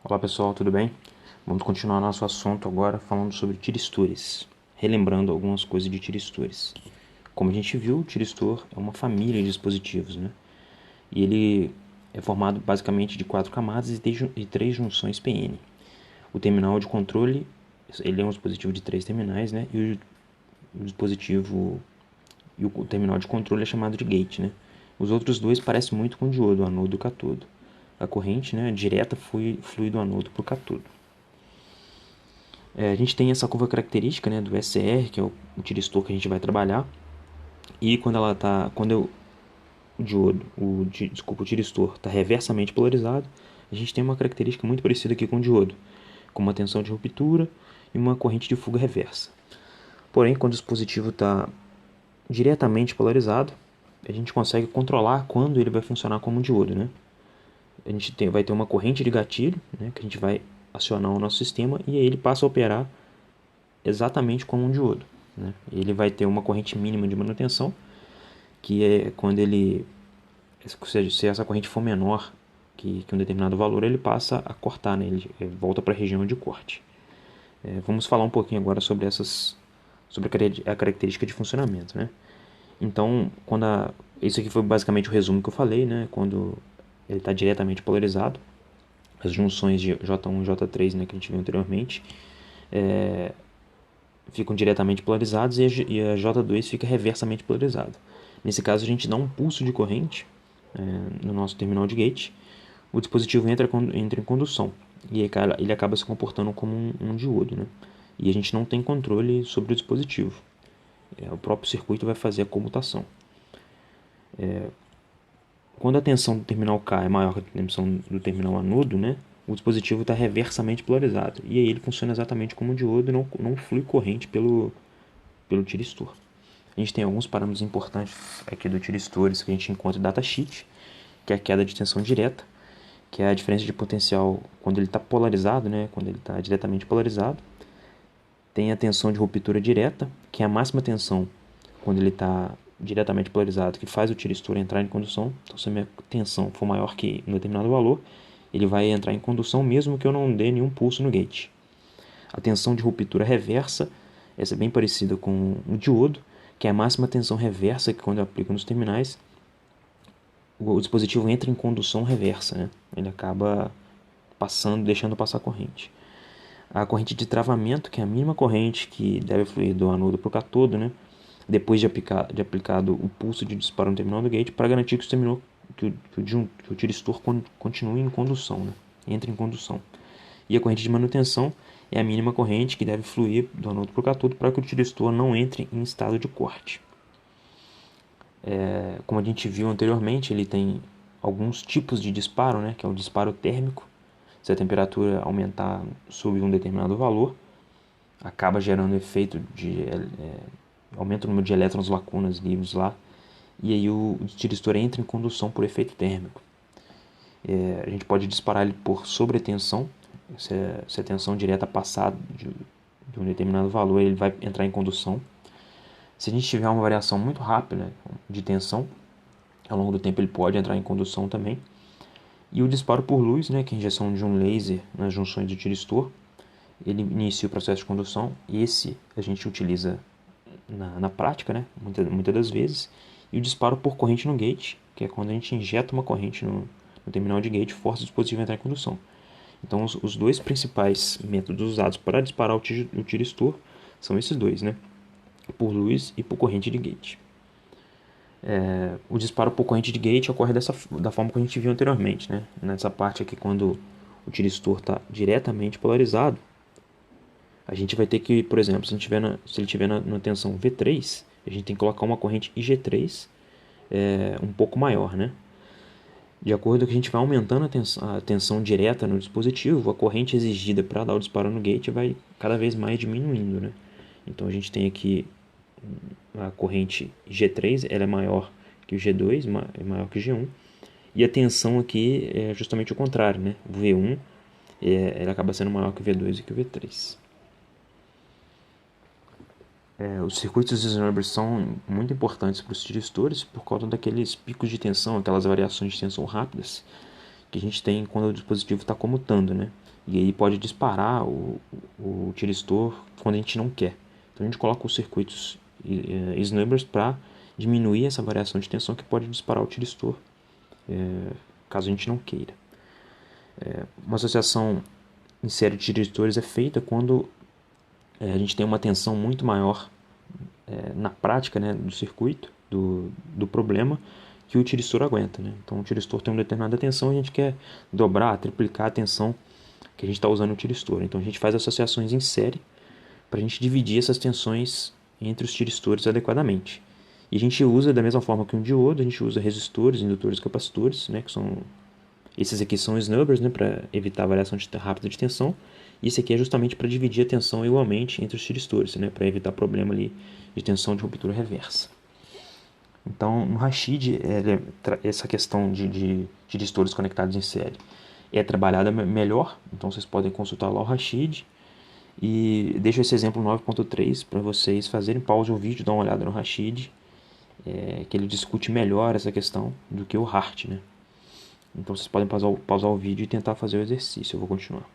Olá pessoal, tudo bem? Vamos continuar nosso assunto agora falando sobre tiristores, relembrando algumas coisas de tiristores. Como a gente viu, o tiristor é uma família de dispositivos, né? E ele é formado basicamente de quatro camadas e três junções PN. O terminal de controle, ele é um dispositivo de três terminais, né? E o terminal de controle é chamado de gate, né? Os outros dois parecem muito com o diodo, o anodo e o catodo. A corrente, né, direta flui do anodo para o catodo. A gente tem essa curva característica, né, do SR, que é o tiristor que a gente vai trabalhar. E quando o diodo, o tiristor está reversamente polarizado, a gente tem uma característica muito parecida aqui com o diodo, com uma tensão de ruptura e uma corrente de fuga reversa. Porém, quando o dispositivo está diretamente polarizado, a gente consegue controlar quando ele vai funcionar como um diodo, né? Vai ter uma corrente de gatilho, né, que a gente vai acionar o nosso sistema e aí ele passa a operar exatamente como um diodo, né? Ele vai ter uma corrente mínima de manutenção, que é quando ele, ou seja, se essa corrente for menor que um determinado valor, ele passa a cortar, né? Ele volta para a região de corte. Vamos falar um pouquinho agora sobre a característica de funcionamento, né? Então, isso aqui foi basicamente o resumo que eu falei, né? Quando ele está diretamente polarizado, as junções de J1 e J3, né, que a gente viu anteriormente, ficam diretamente polarizados e a J2 fica reversamente polarizado. Nesse caso, a gente dá um pulso de corrente no nosso terminal de gate, o dispositivo entra em condução e ele acaba se comportando como um diodo, né? E a gente não tem controle sobre o dispositivo. O próprio circuito vai fazer a comutação. Quando a tensão do terminal K é maior que a tensão do terminal anodo, né, o dispositivo está reversamente polarizado. E aí ele funciona exatamente como um diodo e não flui corrente pelo tiristor. A gente tem alguns parâmetros importantes aqui do tiristores que a gente encontra no datasheet, que é a queda de tensão direta, que é a diferença de potencial quando ele está polarizado, né, quando ele está diretamente polarizado. Tem a tensão de ruptura direta, que é a máxima tensão quando ele está diretamente polarizado, que faz o tiristor entrar em condução. Então, se a minha tensão for maior que um determinado valor, ele vai entrar em condução mesmo que eu não dê nenhum pulso no gate. A tensão de ruptura reversa, essa é bem parecida com o diodo, que é a máxima tensão reversa que quando eu aplico nos terminais, o dispositivo entra em condução reversa, né? Ele acaba deixando passar a corrente. A corrente de travamento, que é a mínima corrente que deve fluir do anodo para o catodo, né? Depois de aplicado o pulso de disparo no terminal do gate, para garantir que o tiristor continue em condução, né? Entre em condução. E a corrente de manutenção é a mínima corrente que deve fluir do anodo para o catodo para que o tiristor não entre em estado de corte. Como a gente viu anteriormente, ele tem alguns tipos de disparo, né? Que é o disparo térmico. Se a temperatura aumentar sob um determinado valor, acaba gerando efeito de aumenta o número de elétrons lacunas livres lá, e aí o tiristor entra em condução por efeito térmico. A gente pode disparar ele por sobretensão, se a tensão direta passar de um determinado valor, ele vai entrar em condução. Se a gente tiver uma variação muito rápida de tensão, ao longo do tempo ele pode entrar em condução também. E o disparo por luz, né, que é a injeção de um laser nas junções do tiristor, ele inicia o processo de condução. Esse a gente utiliza na prática, né, muitas das vezes. E o disparo por corrente no gate, que é quando a gente injeta uma corrente no terminal de gate, força o dispositivo a entrar em condução. Então, os dois principais métodos usados para disparar o tiristor são esses dois, né? Por luz e por corrente de gate. O disparo por corrente de gate ocorre da forma que a gente viu anteriormente, né? Nessa parte aqui, quando o tiristor está diretamente polarizado, a gente vai ter que, por exemplo, se ele estiver na tensão V3, a gente tem que colocar uma corrente IG3 um pouco maior, né? De acordo com que a gente vai aumentando a tensão direta no dispositivo, a corrente exigida para dar o disparo no gate vai cada vez mais diminuindo, né? Então a gente tem aqui a corrente G3, ela é maior que o G2, é maior que o G1, e a tensão aqui é justamente o contrário, né? O V1 ela acaba sendo maior que o V2 e que o V3. Os circuitos de Snurber são muito importantes para os tiristores por causa daqueles picos de tensão, aquelas variações de tensão rápidas que a gente tem quando o dispositivo está comutando, né? E aí pode disparar o tiristor quando a gente não quer. Então a gente coloca os circuitos snubbers para diminuir essa variação de tensão que pode disparar o tiristor, caso a gente não queira. Uma associação em série de tiristores é feita quando a gente tem uma tensão muito maior na prática, né, do circuito, do problema, que o tiristor aguenta. Né? Então o tiristor tem uma determinada tensão e a gente quer dobrar, triplicar a tensão que a gente está usando no tiristor. Então a gente faz associações em série para a gente dividir essas tensões entre os tiristores adequadamente. E a gente usa da mesma forma que um diodo, a gente usa resistores, indutores e capacitores, né, que são esses aqui são snubbers, né, para evitar a variação rápida de tensão. E esse aqui é justamente para dividir a tensão igualmente entre os tiristores, né, para evitar problema ali de tensão de ruptura reversa. Então, no Rashid, essa questão de tiristores conectados em série é trabalhada melhor. Então, vocês podem consultar lá o Rashid. E deixo esse exemplo 9.3 para vocês fazerem pause o vídeo, dar uma olhada no Rashid, que ele discute melhor essa questão do que o Hart, né? Então vocês podem pausar o vídeo e tentar fazer o exercício. Eu vou continuar.